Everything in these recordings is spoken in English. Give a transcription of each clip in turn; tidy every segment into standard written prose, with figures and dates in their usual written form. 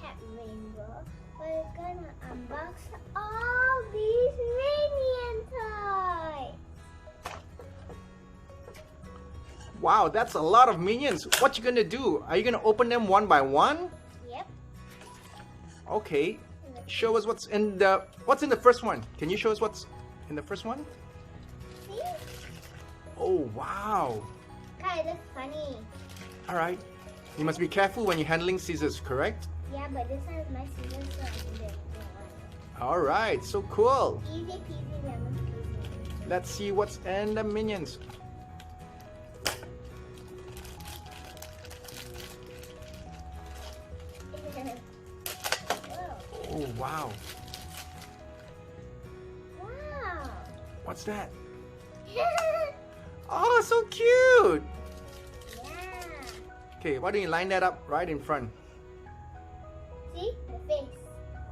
have rainbow, we're gonna unbox all these Minion toys. Wow, that's a lot of minions. What you gonna do? Are you gonna open them one by one? Yep. Okay. Show us what's in the first one. Can you show us what's in the first one? See? Oh wow. Guys, looks funny. Alright. You must be careful when you're handling scissors, correct? Yeah, but this one is my scissors, so I can do it. Alright, so cool. Easy peasy lemon squeezy. Let's see what's in the minions. Oh wow. Wow. What's that? Oh, so cute. Yeah. Okay, why don't you line that up right in front? See? The face.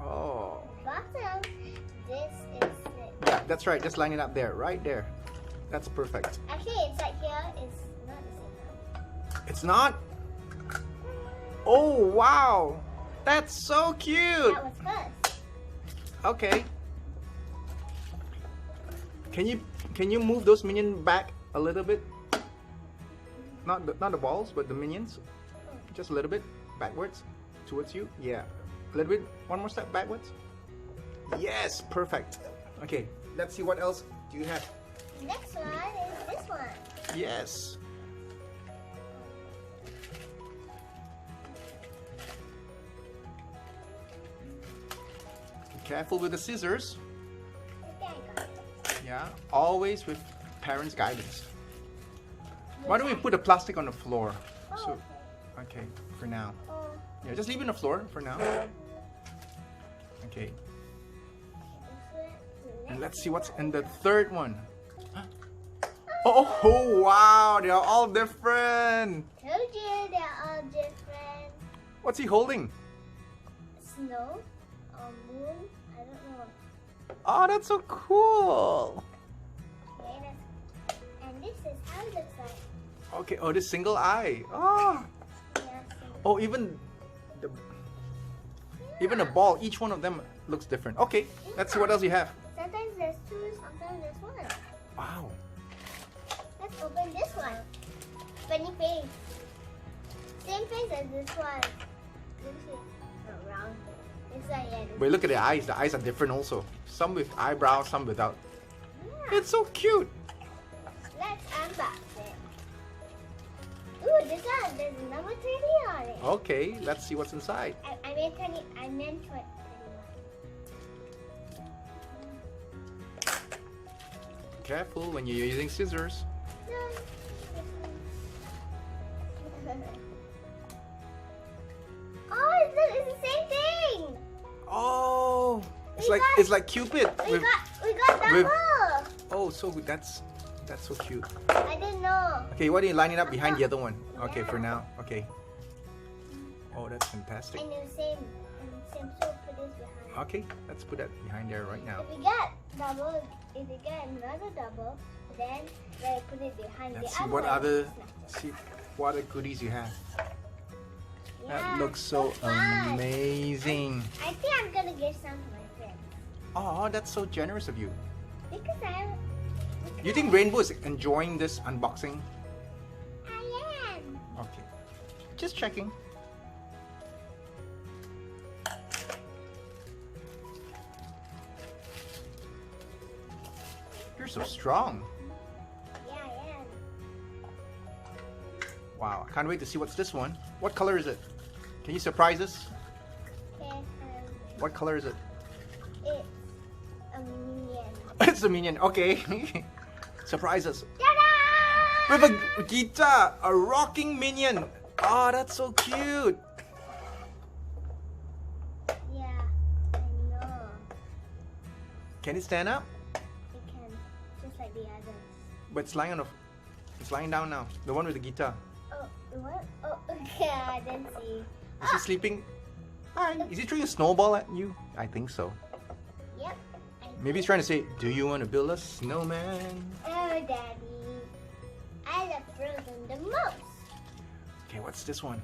Oh. Bottom. This is it. Yeah, that's right. Just line it up there, right there. That's perfect. Actually, inside here is not the same one. It's not? Oh, wow. That's so cute. That was first. Okay. Can you move those minions back a little bit? Not the balls, but the minions. Just a little bit backwards towards you. Yeah. A little bit. One more step backwards. Yes, perfect. Okay, let's see what else do you have. Next one is this one. Yes. Be careful with the scissors. Okay, I got it. Yeah, always with parents' guidance. Why don't we put the plastic on the floor? Oh, So, okay, for now. Oh, Yeah, just leave it on the floor for now. Okay, and let's see what's in the third one. Oh, wow, they are all different. told you they're all different. What's he holding? Snow or moon, I don't know. Oh, that's so cool. Okay, and this is how it looks like. Okay, oh, this single eye. Oh, Yeah, oh, even the ball, each one of them looks different. Okay, let's see what else you have. sometimes there's two, sometimes there's one. Wow. Let's open this one. Funny face. Same face as this one. Let me see. No, round face. This one, yeah. This Wait, look at the eyes. The eyes are different also. Some with eyebrows, some without. Yeah. It's so cute. Let's unbox it. Ooh, this one, there's number 20 on it. Okay, let's see what's inside. I meant 20, I meant 21. Careful when you're using scissors. No. Oh, it's the same thing. Oh, it's We like got- it's like Cupid. We got double. Oh, so that's so cute. I didn't know. Okay, why don't you line it up behind the other one? Okay, for now. Okay. Oh, that's fantastic. And the same, so put this behind. Okay, let's put that behind there right now. If we get double, if we get another double, then we put it behind Let's the see other what one. other goodies you have. That Yeah, looks so fun. amazing. I think I'm gonna give some to my friends Oh, that's so generous of you. because You think Rainbow is enjoying this unboxing? I am. Okay. Just checking. You're so strong. Yeah, I am. Wow, I can't wait to see what's this one. What color is it? Can you surprise us? Okay, What color is it? it's a minion. It's a minion. Okay. Surprise us. Ta-da! With a guitar, a rocking minion. Oh, that's so cute. Yeah, I know. Can it stand up? It can, just like the others. But it's lying down now. The one with the guitar. Oh, what? Oh, okay, I didn't see. Is he sleeping? Hi. Is he throwing a snowball at you? I think so. Yep. Maybe he's trying to say, do you want to build a snowman? Oh, Daddy. I love Frozen the most. Okay, what's this one?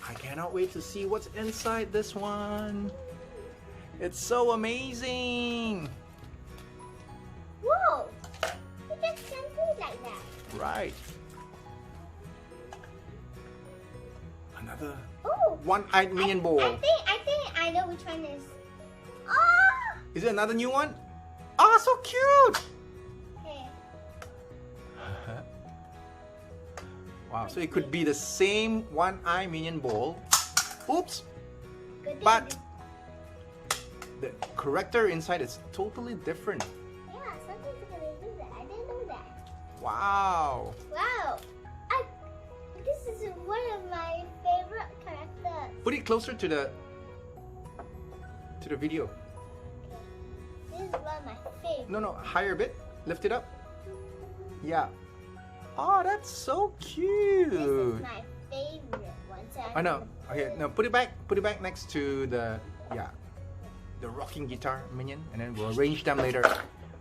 I cannot wait to see what's inside this one. It's so amazing. Whoa! You just can't do it like that. Right. Another Oh! one-eyed Minion Ball. I think I know which one is. Oh! Is it another new one? Oh, so cute! Okay. Wow, so it could be the same one-eye Minion Ball. Oops! Good thing But the character inside is totally different. yeah, something's gonna do that. I didn't know that. Wow! Wow! This is one of my favorite characters. Put it closer to the video. This is one of my favorites. No, higher a bit. Lift it up. Yeah. Oh, that's so cute. This is my favorite one. So I know. Okay, now put it back. Put it back next to the the rocking guitar minion, and then we'll arrange them later.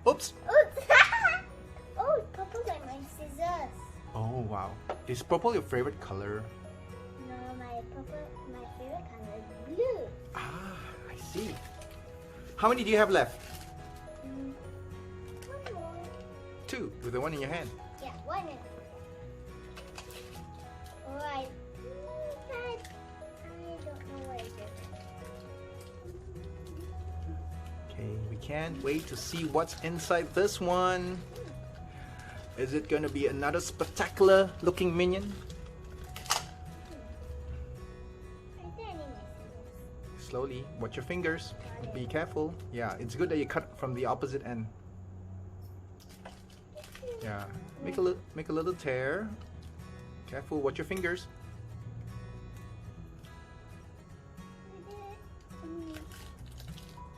Oops. Oops! Oh, purple like my scissors. Oh wow. Is purple your favorite color? No, my favorite color is blue. Ah, I see. How many do you have left? One more. 2 with the one in your hand. Yeah, one. Alright. I don't know what it is. Okay, we can't wait to see what's inside this one. Is it gonna be another spectacular looking minion? I think I need my scissors. Slowly, watch your fingers. Be careful. Yeah, it's good that you cut from the opposite end. Yeah, make a little tear. Careful, watch your fingers.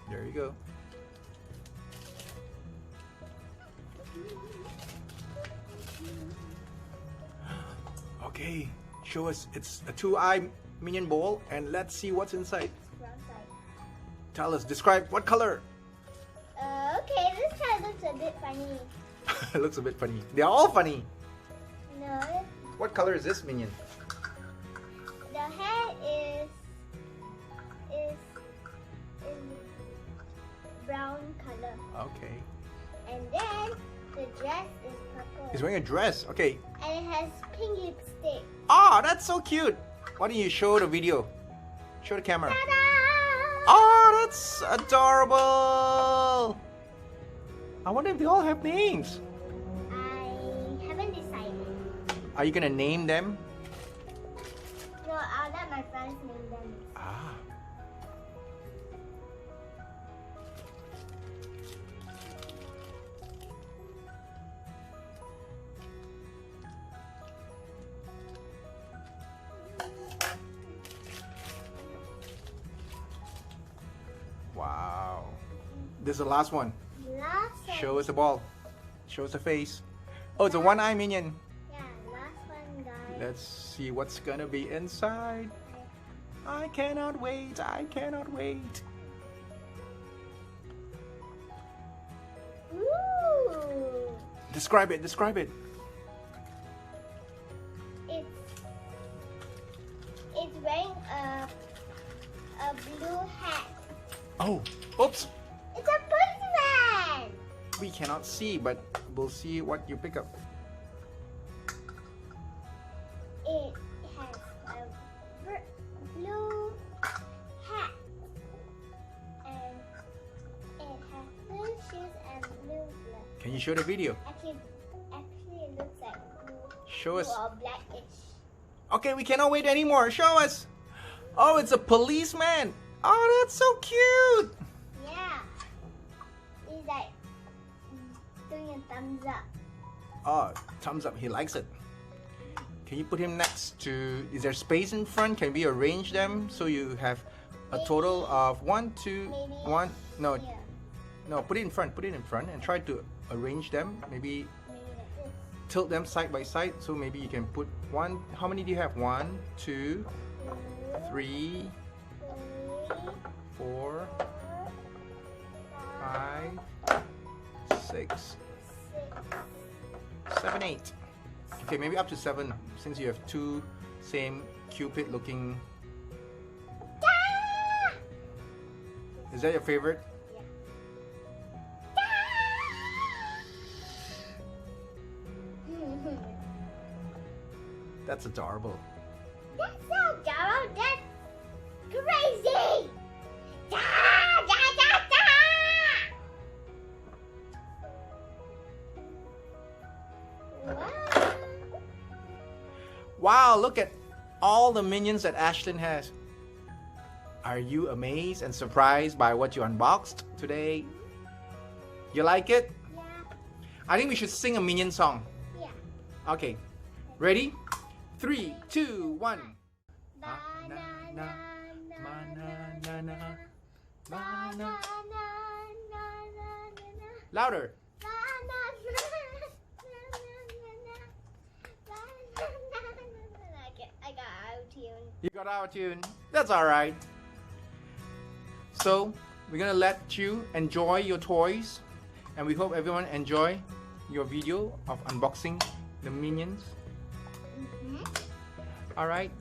There you go. Okay, show us. It's a 2-eye Minion Ball, and let's see what's inside. Wrong side. Tell us, describe what color. Okay, this kind looks a bit funny. It looks a bit funny. They're all funny. No, What color is this minion? the head is brown color, Okay. and then the dress is purple, He's wearing a dress. Okay. and it has pink lipstick. Oh, that's so cute. Why don't you show the video? Show the camera. Ta-da! Oh, that's adorable. I wonder if they all have names. I haven't decided. Are you gonna name them? No, I'll let my friends name them. Ah. Wow. This is the last one. Last one. Show us the ball. Show us the face. Oh, it's a one-eye minion. Yeah, last one, guys. Let's see what's gonna be inside. I cannot wait. I cannot wait. Ooh! Describe it. Describe it. It's wearing a blue hat. Oh, oops. It's a policeman. We cannot see, but we'll see what you pick up. It has a blue hat, and it has blue shoes and blue gloves. Can you show the video? Actually, it looks like blue, Show us. blue or blackish. Okay, we cannot wait anymore. Show us. Oh, it's a policeman. Oh, that's so cute. Yeah, he's like doing a thumbs up. Oh, thumbs up. He likes it. Can you put him next to... Is there space in front? Can we arrange them so you have a total of 1, 2, Maybe 1... No, here. no, put it in front. Put it in front and try to arrange them. Maybe Maybe like this. tilt them side by side. So maybe you can put one... How many do you have? 1, 2, 3, 4, 5, 6, 7, 8. Okay, maybe up to 7 since you have 2 same Cupid looking Is that your favorite? Yeah. That's adorable. That's not adorable. That's crazy. Da, da, da, da. Wow. Wow, look at all the minions that Ashlynn has. Are you amazed and surprised by what you unboxed today? You like it? Yeah. I think we should sing a minion song. Yeah. Okay, ready? 3, 2, 1. Banana, Banana, banana, louder. I got out of tune. You got out of tune. That's alright. So, we're gonna let you enjoy your toys. And we hope everyone enjoy your video of unboxing the minions. Alright.